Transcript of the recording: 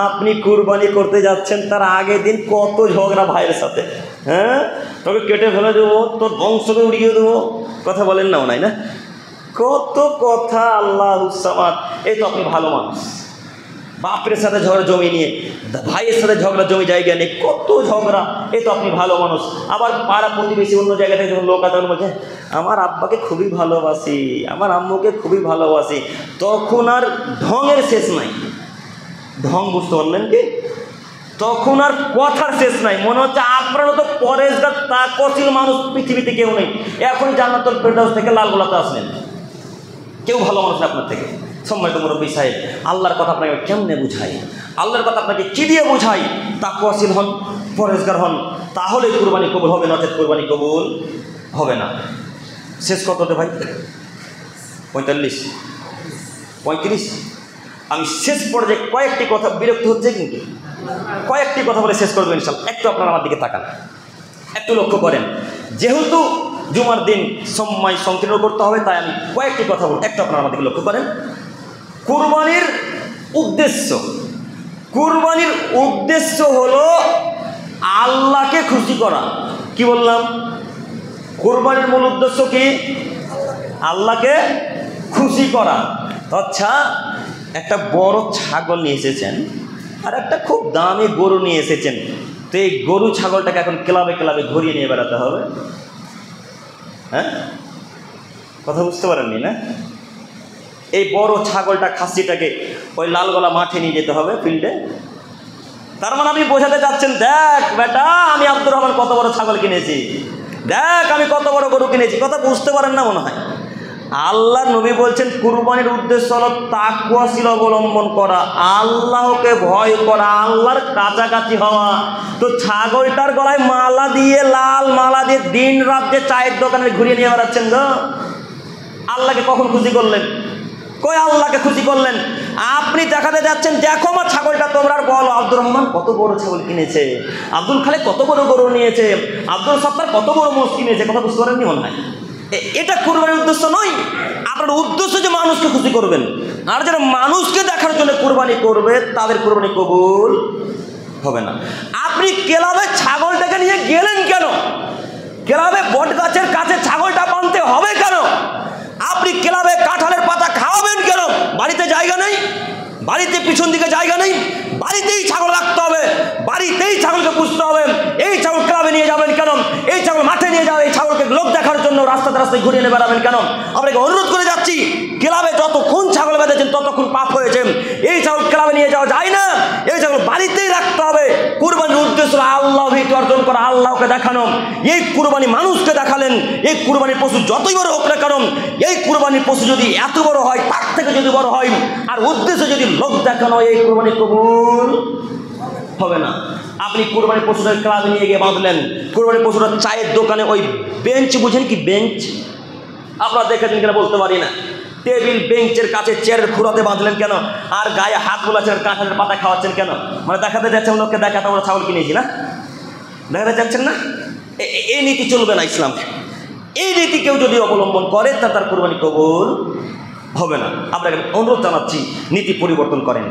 আপনি কুরবানি করতে যাচ্ছেন, তার আগের দিন কত ঝগড়া ভাইয়ের সাথে, হ্যাঁ, তোকে কেটে ফেলে দেবো, তোর বংশকে উড়িয়ে দেবো, কথা বলেন না ওনাই না, কত কথা। আল্লাহু সামাদ। এই তো আপনি ভালো মানুষ, বাপের সাথে ঝগড়া জমি নিয়ে, ভাইয়ের সাথে ঝগড়া জমি জায়গা নেই, কত ঝগড়া, এই তো আপনি ভালো মানুষ। আবার পাড়া প্রতিবেশী অন্য জায়গা থেকে যখন লোক আসে বলছে আমার আব্বাকে খুবই ভালোবাসি, আমার আম্মুকে খুবই ভালোবাসি, তখন আর ঢঙের শেষ নাই। ঢং বুঝতে পারলেন কি? তখন আর কথার শেষ নাই, মনে হচ্ছে আপনারও তো পরেশগার তাকসিল মানুষ পৃথিবীতে কেউ নেই। এখন জান্নাতুল ফেরদাউস থেকে লালগোলাতে আসলেন, কেউ ভালো মানুষ না আপনার থেকে। সম্মানিত মুরব্বী সাহেব, আল্লাহর কথা আপনাকে কেমনে বুঝাই, আল্লাহর কথা আপনাকে কি দিয়ে বুঝাই? তাকওয়াশীল হন, পরেশগার হন, তাহলে কুরবানি কবুল হবে, নচেত কুরবানি কবুল হবে না। শেষ কততে ভাই? 35। আমি শেষ পর্যায়ে কয়েকটি কথা, বিরক্ত হচ্ছে কিন্তু কয়েকটি কথা বলে শেষ করবেন ইনশাআল্লাহ। একটু আপনারা আমার দিকে তাকান, একটু লক্ষ্য করেন। যেহেতু জুমার দিন সময় সংকীর্ণ করতে হবে, তাই আমি কয়েকটি কথা বলব, একটু আপনারা আমার দিকে লক্ষ্য করেন। কুরবানির উদ্দেশ্য হলো আল্লাহকে খুশি করা। কি বললাম? কুরবানির মূল উদ্দেশ্য কি? আল্লাহকে খুশি করা। আচ্ছা, একটা বড় ছাগল নিয়ে এসেছেন আর একটা খুব দামি গরু নিয়ে এসেছেন, তো এই গরু ছাগলটাকে এখন ক্লাবে ক্লাবে ঘুরিয়ে নিয়ে বেড়াতে হবে, হ্যাঁ? কথা বুঝতে পারেননি না? এই বড় ছাগলটা, খাসিটাকে ওই লালগোলা মাঠে নিয়ে যেতে হবে, ফিল্ডে। তার মানে আপনি বোঝাতে চাচ্ছেন, দেখ বেটা আমি আব্দুর রহমান কত বড় ছাগল কিনেছি, দেখ আমি কত বড় গরু কিনেছি। কথা বুঝতে পারেন না মনে হয়। আল্লাহ নবী বলছেন কুরবানির উদ্দেশ্য হলো তাকওয়াশীল অবলম্বন করা, আল্লাহকে ভয় করা, আল্লাহর কাছাকাছি হওয়া। তো ছাগলটার গলায় মালা দিয়ে, লাল মালা দিয়ে দিন রাত যে চায়ের দোকানে ঘুরিয়ে নিয়ে বেড়াচ্ছেন গো, আল্লাহকে কখন খুশি করলেন? কই আল্লাহকে খুশি করলেন? আপনি দেখাতে যাচ্ছেন, দেখো আমার ছাগলটা, তোমরা বলো আব্দুর রহমান কত বড় ছাগল কিনেছে, আব্দুল খালেক কত বড় গরু নিয়েছে, আব্দুল সত্তার কত বড় মোষ কিনেছে। কথা বুঝতে পারেননি মনে হয়? এটা কুরবানির উদ্দেশ্য নয়। আপনার উদ্দেশ্য যে মানুষকে খুশি করবেন, আর যারা মানুষকে দেখার জন্য কুরবানি করবে তাদের কুরবানি কবুল হবে না। আপনি ক্লাবে ছাগলটাকে নিয়ে গেলেন কেন? ক্লাবে বট গাছের কাছে ছাগলটা বাঁধতে হবে কেন? আপনি ক্লাবে কাঁঠালের পাতা খাওয়াবেন কেন? বাড়িতে জায়গা নেই, বাড়িতে পিছন দিকে জায়গা নেই, বাড়িতেই ছাগল রাখতে হবে, বাড়িতেই ছাগলকে পুষতে হবে। এই ছাগল ক্লাবে নিয়ে যাবেন কেন? এই ছাগল মাঠে নিয়ে যাবে, এই ছাগলকে লোক দেখার জন্য রাস্তাতে রাস্তায় ঘুরিয়ে নিয়ে বেড়াবেন কেন? আপনাকে অনুরোধ করে যাচ্ছি, ক্লাবে যতক্ষণ ছাগল বেঁধেছেন ততক্ষণ পাপ হয়েছে। এই ছাগল ক্লাবে নিয়ে যাওয়া যায় না, এই ছাগল বাড়িতেই রাখতে হবে। কুরবানির উদ্দেশ্য আল্লাহ ভীতি অর্জন করা, আল্লাহকে দেখানো। এই কুরবানি মানুষকে দেখালেন, এই কুরবানির পশু যতই বড় হোক না কেন, এই কুরবানির পশু যদি এত বড় হয়, তার থেকে যদি বড় হয়, আর উদ্দেশ্য যদি লোক দেখানো, এই কুরবানি কবুল হবে না। আপনি কুরবানির পশুটা ক্লাবে নিয়ে গিয়ে বাঁধলেন, কুরবানির পশুটা চায়ের দোকানে ওই বেঞ্চ, বুঝেন কি বেঞ্চ? আপনারা দেখেছেন কিনা বলতে পারি না। টেবিল বেঞ্চের কাছে চেয়ারের খুঁড়াতে বাঁধলেন কেন? আর গায়ে হাত বোলাচ্ছেন, কাঁঠালের পাতা খাওয়াচ্ছেন কেন? মানে দেখাতে যাচ্ছেন লোককে, দেখাতে আমরা ছাগল কিনেছি না, দেখাতে যাচ্ছেন না। এই নীতি চলবে না ইসলামে। এই নীতি কেউ যদি অবলম্বন করে তার কুরবানি কবুল হবে না। আপনাকে অনুরোধ জানাচ্ছি, নীতি পরিবর্তন করেন।